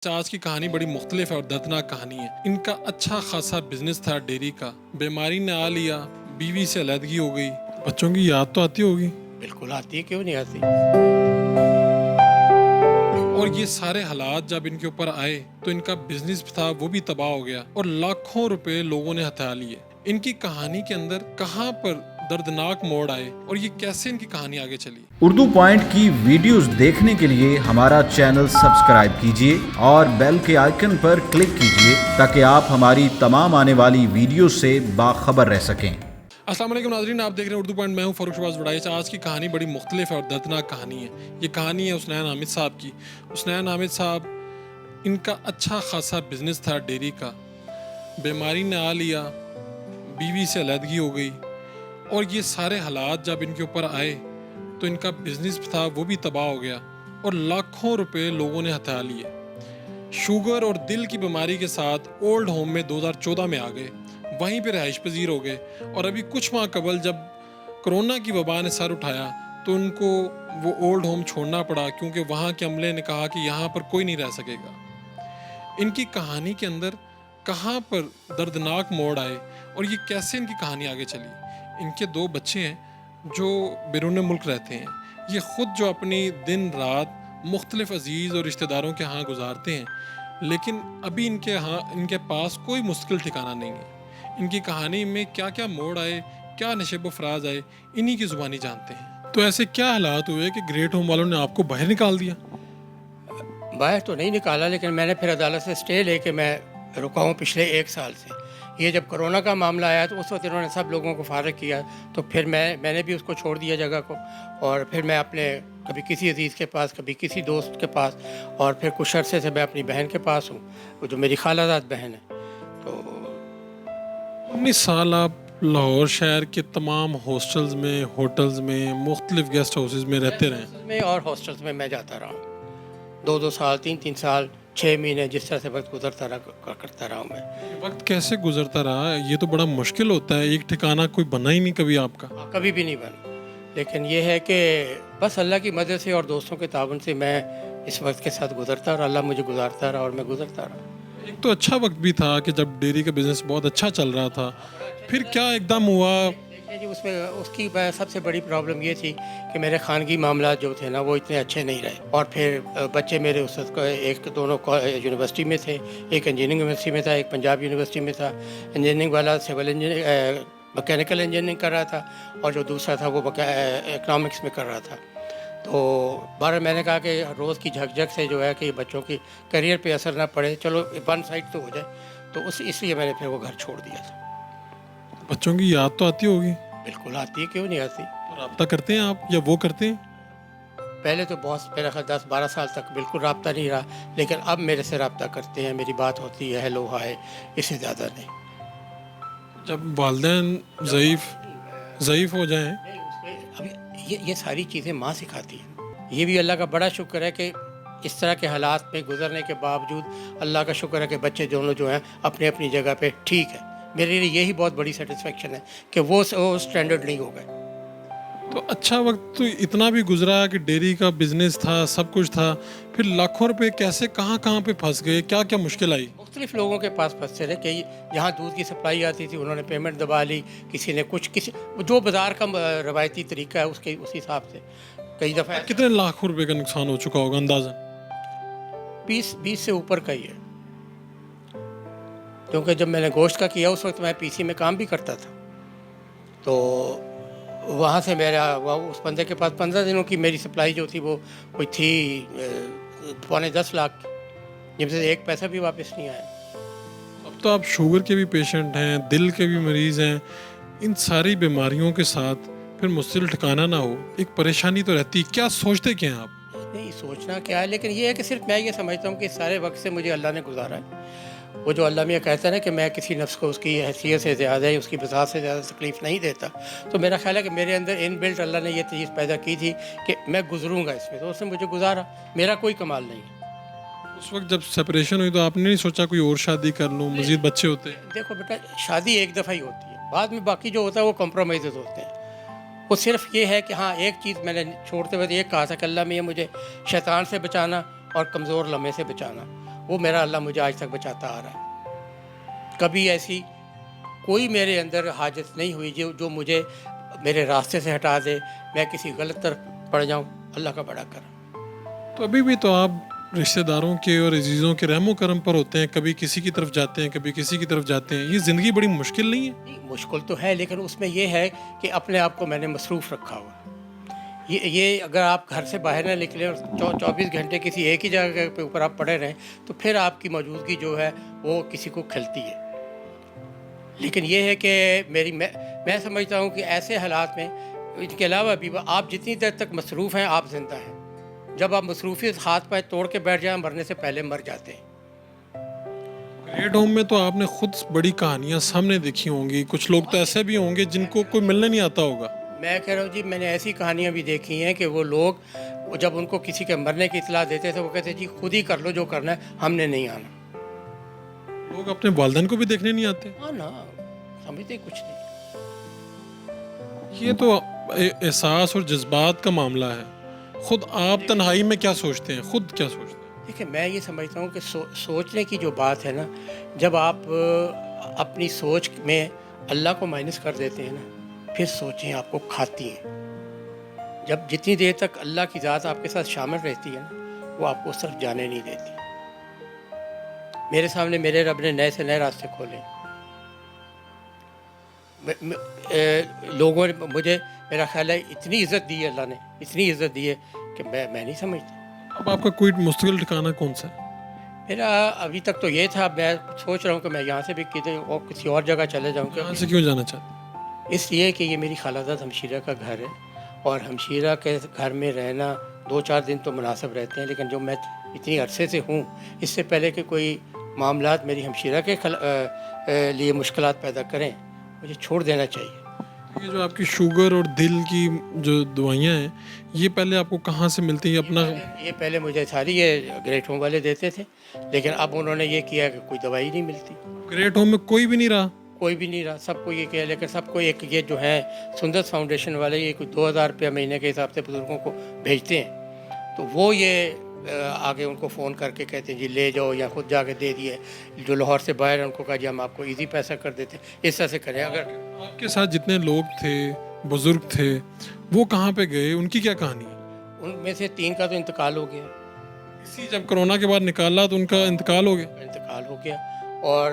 आज की कहानी बड़ी मुख्तलिफ है और दर्दनाक कहानी है। इनका अच्छा खासा बिजनेस था डेयरी का, बीमारी ने आ लिया, बीवी से अलहदगी हो गई। बच्चों की याद तो आती होगी, बिल्कुल आती है, क्यों नहीं आती। और ये सारे हालात जब इनके ऊपर आए तो इनका बिजनेस था वो भी तबाह हो गया और लाखों रुपए लोगों ने हथा लिए। इनकी कहानी के अंदर कहाँ पर दर्दनाक मोड़ आए और ये कैसे इनकी कहानी आगे चली। उर्दू पॉइंट की वीडियोस देखने के लिए हमारा चैनल सब्सक्राइब कीजिए और बेल के आइकन पर क्लिक कीजिए ताकि आप हमारी तमाम आने वाली वीडियो से बाखबर रह सकें। अस्सलाम वालेकुम नाज़रीन, आप देख रहे हैं उर्दू पॉइंट। मैं हूं फ़ारूक शहबाज वड़ाइच। आज की कहानी बड़ी मुख्तलिफ है और दर्दनाक कहानी है। ये कहानी है हुसनैन हामिद साहब की। हुसनैन हामिद साहब, इनका अच्छा खासा बिजनेस था डेयरी का, बीमारी ने आ लिया, बीवी से अलहदगी हो गई, और ये सारे हालात जब इनके ऊपर आए तो इनका बिजनेस था वो भी तबाह हो गया और लाखों रुपए लोगों ने हथा लिए। शुगर और दिल की बीमारी के साथ ओल्ड होम में 2014 में आ गए, वहीं पे रहाइश पजीर हो गए। और अभी कुछ माह कबल जब कोरोना की वबा ने सर उठाया तो उनको वो ओल्ड होम छोड़ना पड़ा, क्योंकि वहाँ के अमले ने कहा कि यहाँ पर कोई नहीं रह सकेगा। इनकी कहानी के अंदर कहाँ पर दर्दनाक मोड़ आए और ये कैसे इनकी कहानी आगे चली। इनके 2 बच्चे हैं जो बैरून मुल्क रहते हैं। ये ख़ुद जो अपनी दिन रात मुख्तलिफ अजीज़ और रिश्तेदारों के यहाँ गुजारते हैं, लेकिन अभी इनके पास कोई मुश्किल ठिकाना नहीं है। इनकी कहानी में क्या क्या मोड़ आए, क्या नशेब फराज आए, इन्हीं की ज़ुबानी जानते हैं। तो ऐसे क्या हालात हुए कि ग्रेट होम वालों ने आपको बाहर निकाल दिया? बाहर तो नहीं निकाला, लेकिन मैंने फिर अदालत से स्टे लेके मैं रुका हूँ पिछले 1 साल से। ये जब कोरोना का मामला आया तो उस वक्त इन्होंने सब लोगों को फारिग किया, तो फिर मैंने भी उसको छोड़ दिया जगह को, और फिर मैं अपने कभी किसी अजीज़ के पास, कभी किसी दोस्त के पास, और फिर कुछ अरसे से मैं अपनी बहन के पास हूँ, वो जो मेरी खालाजाद बहन है। तो 19 साल आप लाहौर शहर के तमाम हॉस्टल्स में, होटल्स में, मुख्तलिफ गेस्ट हाउसेस में रहते रहे। में और हॉस्टल्स में मैं जाता रहा हूँ, 2-2 साल, 3-3 साल, 6 महीने, जिस तरह से वक्त गुजरता रहा करता रहा हूँ मैं। वक्त कैसे गुजरता रहा? ये तो बड़ा मुश्किल होता है, एक ठिकाना कोई बना ही नहीं कभी आपका। कभी भी नहीं बना, लेकिन ये है कि बस अल्लाह की मदद से और दोस्तों के ताबन से मैं इस वक्त के साथ गुजरता रहा, अल्लाह मुझे गुजारता रहा और मैं गुजरता रहा। एक तो अच्छा वक्त भी था कि जब डेयरी का बिजनेस बहुत अच्छा चल रहा था, फिर क्या एकदम हुआ? देखिए जी, उसमें उसकी सबसे बड़ी प्रॉब्लम ये थी कि मेरे खानगी मामला जो थे ना वो इतने अच्छे नहीं रहे, और फिर बच्चे मेरे उस वक्त एक दोनों यूनिवर्सिटी में थे, एक इंजीनियरिंग यूनिवर्सिटी में था, एक पंजाब यूनिवर्सिटी में था। इंजीनियरिंग वाला सिविल इंजीनियरिंग मैकेनिकल इंजीनियरिंग कर रहा था, और जो दूसरा था वो इकनॉमिक्स में कर रहा था। तो बार मैंने कहा कि रोज़ की झकझक से जो है कि बच्चों की करियर पे असर ना पड़े, चलो वन साइड तो हो जाए, तो इसलिए मैंने फिर वो घर छोड़ दिया था। बच्चों की याद तो आती होगी, बिल्कुल आती है, क्यों नहीं आती। तो रब्ता करते हैं आप या वो करते हैं? पहले तो बहुत, मेरा ख्याल 10-12 साल तक बिल्कुल रब्ता नहीं रहा, लेकिन अब मेरे से रब्ता करते हैं, मेरी बात होती है, हेलो हाय, इससे ज़्यादा नहीं। जब वालिदैन ज़ईफ़ हो जाएं, नहीं, उसमें अभी ये सारी चीज़ें माँ सिखाती हैं। ये भी अल्लाह का बड़ा शुक्र है कि इस तरह के हालात में गुजरने के बावजूद अल्लाह का शुक्र है कि बच्चे दोनों जो हैं अपनी अपनी जगह पे ठीक है। मेरे लिए यही बहुत बड़ी सेटिस्फेक्शन है कि वो स्टैंडर्ड नहीं हो गए। तो अच्छा वक्त तो इतना भी गुजरा कि डेयरी का बिजनेस था, सब कुछ था, फिर लाखों रुपए कैसे कहाँ कहाँ पे फंस गए? क्या क्या मुश्किल आई? मुख्तलिफ लोगों के पास फंसते रहे कि जहाँ दूध की सप्लाई आती थी उन्होंने पेमेंट दबा ली, किसी ने कुछ, किसी जो बाज़ार का रवायती तरीका है उसके उस हिसाब से कई दफ़ा कितने लाखों रुपए का नुकसान हो चुका होगा अंदाज़न? 20 से ऊपर का ही है, क्योंकि जब मैंने गोश्त का किया उस वक्त मैं पीसी में काम भी करता था, तो वहाँ से मेरा उस बंदे के पास 15 दिनों की मेरी सप्लाई जो थी वो कोई थी 9.25 लाख की, जिनसे एक पैसा भी वापस नहीं आया। अब तो आप शुगर के भी पेशेंट हैं, दिल के भी मरीज़ हैं, इन सारी बीमारियों के साथ फिर मुश्किल ठिकाना ना हो, एक परेशानी तो रहती। क्या सोचते क्या हैं आप? नहीं, सोचना क्या है, लेकिन ये है कि सिर्फ मैं ये समझता हूँ कि सारे वक्त से मुझे अल्लाह ने गुजारा है। वो जो अल्लाह मियाँ कहता है ना कि मैं किसी नफ्स को उसकी हैसियत से ज़्यादा या उसकी बसात से ज़्यादा तकलीफ़ नहीं देता, तो मेरा ख्याल है कि मेरे अंदर इन बिल्ट अल्लाह ने ये चीज़ पैदा की थी कि मैं गुजरूँगा इसमें, तो उसने मुझे गुजारा, मेरा कोई कमाल नहीं है। उस वक्त जब सेपरेशन हुई तो आपने नहीं सोचा कोई और शादी कर लूँ, मज़ीद बच्चे होते? देखो बेटा, शादी एक दफ़ा ही होती है, बाद में बाकी जो होता है वो कॉम्प्रोमाइज़ होते हैं। वो सिर्फ ये है कि हाँ, एक चीज़ मैंने छोड़ते हुए ये कहा था कि अल्लाह मियाँ मुझे शैतान से बचाना और कमज़ोर लम्हे से बचाना, वो मेरा अल्लाह मुझे आज तक बचाता आ रहा है। कभी ऐसी कोई मेरे अंदर हाजत नहीं हुई जो मुझे मेरे रास्ते से हटा दे, मैं किसी गलत तरफ पड़ जाऊं। अल्लाह का बड़ा करम। तो अभी भी तो आप रिश्तेदारों के और अजीज़ों के रहमो करम पर होते हैं, कभी किसी की तरफ जाते हैं, कभी किसी की तरफ जाते हैं। ये ज़िंदगी बड़ी मुश्किल नहीं है? नहीं, मुश्किल तो है, लेकिन उसमें ये है कि अपने आप को मैंने मसरूफ़ रखा हुआ। ये अगर आप घर से बाहर ना निकले और 24 घंटे किसी एक ही जगह पे ऊपर आप पड़े रहें, तो फिर आपकी मौजूदगी जो है वो किसी को खलती है। लेकिन ये है कि मैं समझता हूँ कि ऐसे हालात में इनके अलावा भी आप जितनी देर तक मसरूफ़ हैं आप ज़िंदा हैं। जब आप मसरूफ़ियत हाथ पैर तोड़ के बैठ जाएं, मरने से पहले मर जाते हैं। ग्रेट होम में तो आपने खुद बड़ी कहानियाँ सामने देखी होंगी, कुछ लोग तो ऐसे भी होंगे जिनको कोई मिलने नहीं आता होगा। मैं कह रहा हूँ जी, मैंने ऐसी कहानियाँ भी देखी हैं कि वो लोग जब उनको किसी के मरने की इतला देते थे, वो कहते जी खुद ही कर लो जो करना है, हमने नहीं आना। लोग अपने वालिदैन को भी देखने नहीं आते। हाँ ना, समझते कुछ नहीं। ये तो एहसास और जज्बात का मामला है। खुद आप तन्हाई में क्या सोचते हैं, खुद क्या सोचते हैं? देखिए, मैं ये समझता हूँ कि सोचने की जो बात है ना, जब आप अपनी सोच में अल्लाह को माइनस कर देते हैं ना, फिर सोचें आपको खाती हैं। जब जितनी देर तक अल्लाह की ज़ात आपके साथ शामिल रहती है ना, वो आपको उस तरफ जाने नहीं देती। मेरे सामने मेरे रब ने नए से नए रास्ते खोले। लोगों ने मुझे, मेरा ख्याल है, इतनी इज़्ज़त दी है अल्लाह ने, इतनी इज़्ज़त दी है कि मैं नहीं समझता। अब आपका कोई मुस्तकिल ठिकाना कौन सा है? मेरा अभी तक तो ये था, मैं सोच रहा हूँ कि मैं यहाँ से भी किसी और जगह चले जाऊँ। यहाँ से क्यों जाना चाहते? इसलिए कि ये मेरी खालाजाद हमशीरा का घर है, और हमशीरा के घर में रहना 2-4 दिन तो मुनासिब रहते हैं, लेकिन जो मैं इतनी अरसे से हूँ, इससे पहले कि कोई मामलात मेरी हमशीरा के लिए मुश्किलात पैदा करें, मुझे छोड़ देना चाहिए। ये जो आपकी शुगर और दिल की जो दवाइयाँ हैं, ये पहले आपको कहाँ से मिलती हैं? अपना ये पहले मुझे सारी ये ग्रेट होम वाले देते थे, लेकिन अब उन्होंने ये किया कि कोई दवाई नहीं मिलती। ग्रेट होम में कोई भी नहीं रहा? कोई भी नहीं रहा, सबको ये किया। लेकिन सबको एक ये जो है सुंदर फाउंडेशन वाले, ये कुछ 2000 रुपया महीने के हिसाब से बुज़ुर्गों को भेजते हैं, तो वो ये आगे उनको फ़ोन करके कहते हैं जी ले जाओ, या खुद जाके दे दिए। जो लाहौर से बाहर हैं उनको कहा जी हम आपको ईज़ी पैसा कर देते हैं, इस तरह से करें। अगर आपके साथ जितने लोग थे, बुज़ुर्ग थे, वो कहाँ पे गए, उनकी क्या कहानी है? उनमें से 3 का तो इंतकाल हो गया। इसी जब कोरोना के बाद निकाला तो उनका इंतकाल हो गया। इंतकाल हो गया, और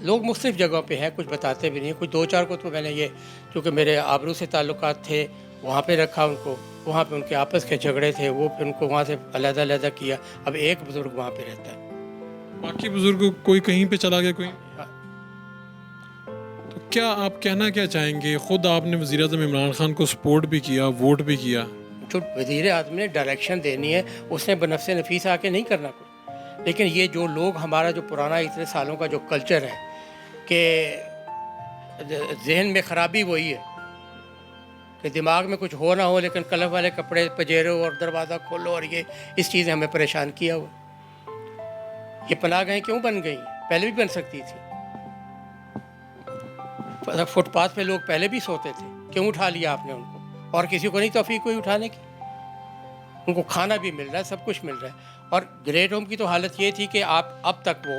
लोग मुख्तलिफ़ जगहों पे हैं, कुछ बताते भी नहीं। कुछ 2-4 को तो मैंने ये, क्योंकि मेरे आबरू से ताल्लुकात थे, वहाँ पे रखा उनको। वहाँ पे उनके आपस के झगड़े थे, वो फिर उनको वहाँ से अलग-अलग किया। अब एक बुज़ुर्ग वहाँ पे रहता है, बाकी बुज़ुर्ग कोई कहीं पे चला गया, कोई। तो क्या आप कहना क्या चाहेंगे? खुद आपने वज़ीर-ए-आज़म इमरान खान को सपोर्ट भी किया, वोट भी किया। जो वज़ीर-ए-आज़म ने डायरेक्शन देनी है, उसने बनफ़से नफीस आके नहीं करना कुछ। लेकिन ये जो लोग, हमारा जो पुराना इतने सालों का जो कल्चर है कि जहन में ख़राबी वही है कि दिमाग में कुछ हो ना हो, लेकिन कलर वाले कपड़े पजेरो और दरवाज़ा खोलो, और ये इस चीज़ ने हमें परेशान किया हुआ। ये पनाहगाहें क्यों बन गई? पहले भी बन सकती थी। फुटपाथ पे लोग पहले भी सोते थे, क्यों उठा लिया आपने उनको? और किसी को नहीं तौफीक कोई उठाने की। उनको खाना भी मिल रहा है, सब कुछ मिल रहा है। और ग्रेट होम की तो हालत ये थी कि आप अब तक वो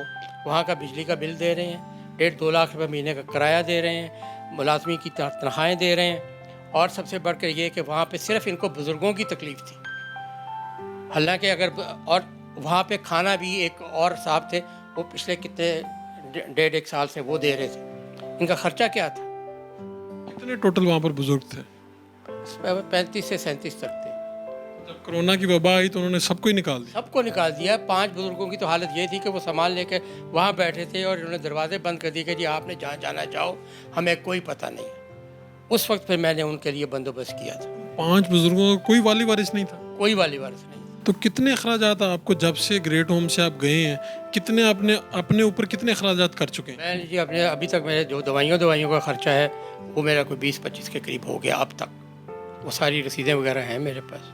वहाँ का बिजली का बिल दे रहे हैं, 1.5-2 लाख रुपये महीने का किराया दे रहे हैं, मुलाजमी की तनख्वाहें दे रहे हैं, और सबसे बढ़कर ये कि वहाँ पे सिर्फ इनको बुज़ुर्गों की तकलीफ़ थी। हालांकि और वहाँ पे खाना भी एक और साहब थे, वो पिछले कितने 1.5 साल से वो दे रहे थे। इनका ख़र्चा क्या था? कितने टोटल वहाँ पर बुज़ुर्ग थे? 35 से 37 तक थे। जब कोरोना की वबा आई तो उन्होंने सबको ही निकाल दिया। सबको निकाल दिया। 5 बुज़ुर्गों की तो हालत ये थी कि वो सामान लेके वहाँ बैठे थे, और इन्होंने दरवाजे बंद कर दिए कि जी आपने जहाँ जाना चाहो, हमें कोई पता नहीं। उस वक्त फिर मैंने उनके लिए बंदोबस्त किया था। 5 बुज़ुर्गों का कोई वाली वारिस नहीं था? कोई वाली वारिस नहीं। तो कितने अखराजात आपको, जब से ग्रेट होम से आप गए हैं, कितने अपने ऊपर कितने अखराजात कर चुके हैं? मैं जी अपने अभी तक मेरे जो दवाइयों का ख़र्चा है, वो मेरा कोई 20-25 के करीब हो गया अब तक। वो सारी रसीदें वगैरह हैं मेरे पास।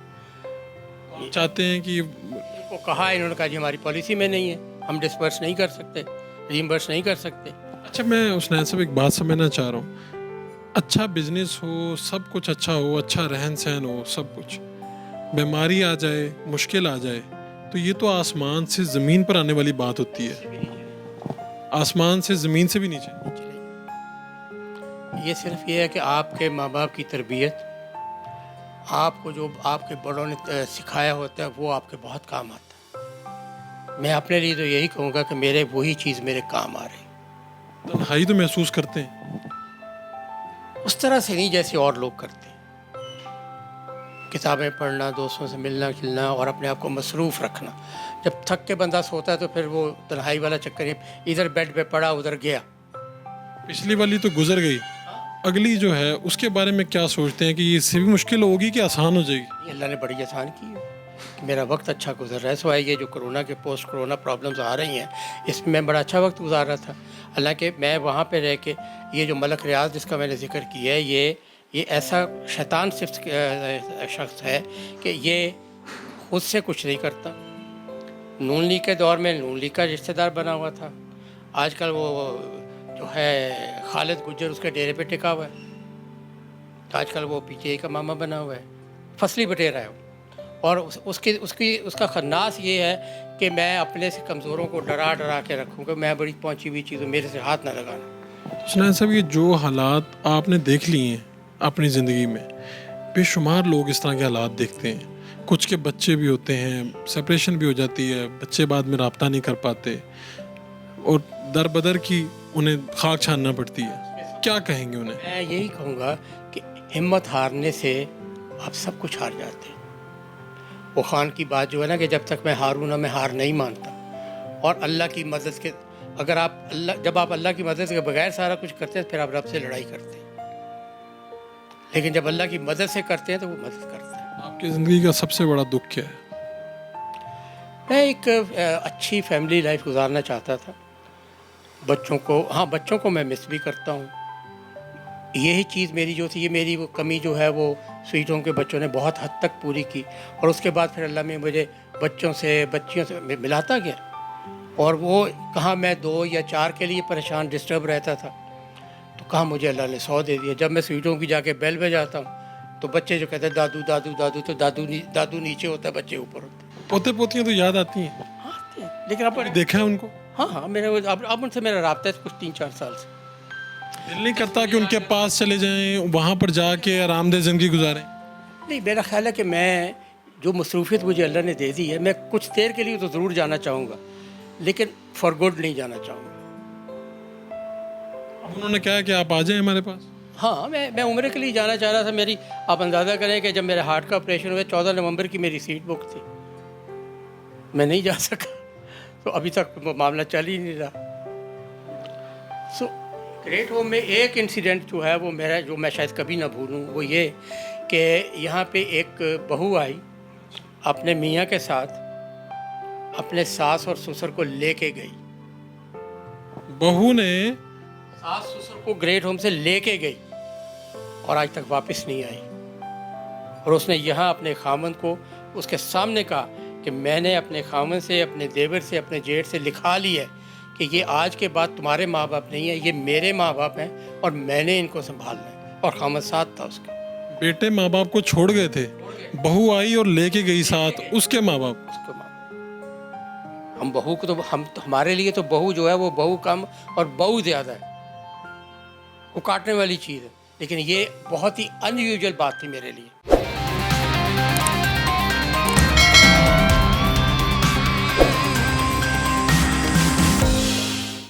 चाहते हैं कि इनको कहा, इन्होंने कहा जी हमारी पॉलिसी में नहीं है, हम डिस्पर्स नहीं कर सकते, रीइंबर्स नहीं कर सकते। अच्छा, मैं उसने सब एक बात समझना चाह रहा हूँ। अच्छा बिजनेस हो, सब कुछ अच्छा हो, अच्छा रहन सहन हो, सब कुछ, बीमारी आ जाए, मुश्किल आ जाए, तो ये तो आसमान से ज़मीन पर आने वाली बात होती है, आसमान से ज़मीन से भी नीचे। ये सिर्फ ये है कि आपके माँ बाप की तरबियत, आपको जो आपके बड़ों ने सिखाया होता है वो आपके बहुत काम आता है। मैं अपने लिए तो यही कहूँगा कि मेरे वही चीज़ मेरे काम आ रही। तन्हाई तो महसूस करते हैं, उस तरह से नहीं जैसे और लोग करते हैं। किताबें पढ़ना, दोस्तों से मिलना जुलना और अपने आप को मसरूफ़ रखना। जब थक के बंदा सोता है तो फिर वो तन्हाई वाला चक्कर है, इधर बेड पे पड़ा उधर गया। पिछली वाली तो गुजर गई, अगली जो है उसके बारे में क्या सोचते हैं कि ये इससे भी मुश्किल होगी कि आसान हो जाएगी? ये अल्लाह ने बड़ी आसान की है कि मेरा वक्त अच्छा गुजर रहा है। सवाए ये जो कोरोना के पोस्ट कोरोना प्रॉब्लम्स आ रही हैं, इसमें मैं बड़ा अच्छा वक्त गुजार रहा था। हालांकि मैं वहाँ पे रह के ये जो मलक रियाज जिसका मैंने जिक्र किया है, ये ऐसा शैतान सिर्फ शख्स है कि ये खुद से कुछ नहीं करता। नून लीग के दौर में नून लीग का रिश्तेदार बना हुआ था, आजकल वो जो है खालिद गुज्जर उसके डेरे पे टिका हुआ है, आजकल वो पीटीआई का मामा बना हुआ है, फसली बटेरा है वो। और उसका खन्नास ये है कि मैं अपने से कमज़ोरों को डरा डरा के रखूँगा, मैं बड़ी पहुँची हुई चीज़ मेरे से हाथ ना लगाना। सुनान साहब, ये जो हालात आपने देख लिए हैं अपनी ज़िंदगी में, बेशुमार लोग इस तरह के हालात देखते हैं। कुछ के बच्चे भी होते हैं, सेपरेशन भी हो जाती है, बच्चे बाद में रब्ता नहीं कर पाते और दर बदर की उन्हें खाक छानना पड़ती है। क्या कहेंगे उन्हें? मैं यही कहूँगा कि हिम्मत हारने से आप सब कुछ हार जाते हैं। वो खान की बात जो है ना कि जब तक मैं हारूँ ना, मैं हार नहीं मानता। और अल्लाह की मदद के जब आप अल्लाह की मदद के बगैर सारा कुछ करते हैं फिर आप रब से लड़ाई करते हैं, लेकिन जब अल्लाह की मदद से करते हैं तो वो मदद करता है। आपकी ज़िंदगी का सबसे बड़ा दुख क्या है? मैं एक अच्छी फैमिली लाइफ गुजारना चाहता था। बच्चों को मैं मिस भी करता हूँ। यही चीज़ मेरी जो थी, ये मेरी वो कमी जो है वो स्वीट होम के बच्चों ने बहुत हद तक पूरी की। और उसके बाद फिर अल्लाह में मुझे बच्चियों से मिलाता गया, और वो कहाँ मैं 2 या 4 के लिए परेशान डिस्टर्ब रहता था, तो कहाँ मुझे अल्लाह ने 100 दे दिया। जब मैं स्वीट होम की जाके बेल बजाता हूँ तो बच्चे जो कहते हैं दादू दादू दादू, तो दादू नीचे होता है, बच्चे ऊपर होते हैं। पोते पोतियाँ तो याद आती हैं, हाँ, लेकिन अब देखा है उनको? हाँ अब उनसे मेरा राब्ता है कुछ 3-4 साल से। दिल नहीं करता कि उनके पास चले जाएं, वहाँ पर जाके आरामदेह ज़िंदगी गुजारें? नहीं, मेरा ख्याल है कि मैं जो मसरूफियत मुझे अल्लाह ने दे दी है, मैं कुछ देर के लिए तो ज़रूर जाना चाहूँगा, लेकिन फॉर गुड नहीं जाना चाहूँगा। अब उन्होंने कहा कि आप आ जाएं हमारे पास। हाँ, मैं उम्र के लिए जाना चाह रहा था। आप अंदाज़ा करें कि जब मेरे हार्ट का ऑपरेशन हुआ 14 नवंबर की मेरी सीट बुक थी, मैं नहीं जा सका, तो अभी तक मामला चल ही नहीं रहा। सो ग्रेट होम में एक इंसिडेंट जो है वो मेरा, जो मैं शायद कभी ना भूलूं, वो ये कि यहाँ पे एक बहू आई अपने मियाँ के साथ, अपने सास और ससुर को लेके गई। बहू ने सास ससुर को ग्रेट होम से लेके गई और आज तक वापस नहीं आई। और उसने यहाँ अपने खामन को उसके सामने कहा कि मैंने अपने खामन से, अपने देवर से, अपने जेठ से लिखा लिया है कि ये आज के बाद तुम्हारे माँ बाप नहीं है, ये मेरे माँ बाप हैं और मैंने इनको संभालना है। और खामन साथ था उसके। बेटे माँ बाप को छोड़ गए थे, बहू आई और लेके गई साथ उसके माँ बाप। उसको हम बहू को तो हमारे लिए तो बहू जो है वो बहू कम और बहू ज़्यादा है, वो काटने वाली चीज़ है। लेकिन ये बहुत ही अनयूजुअल बात थी मेरे लिए।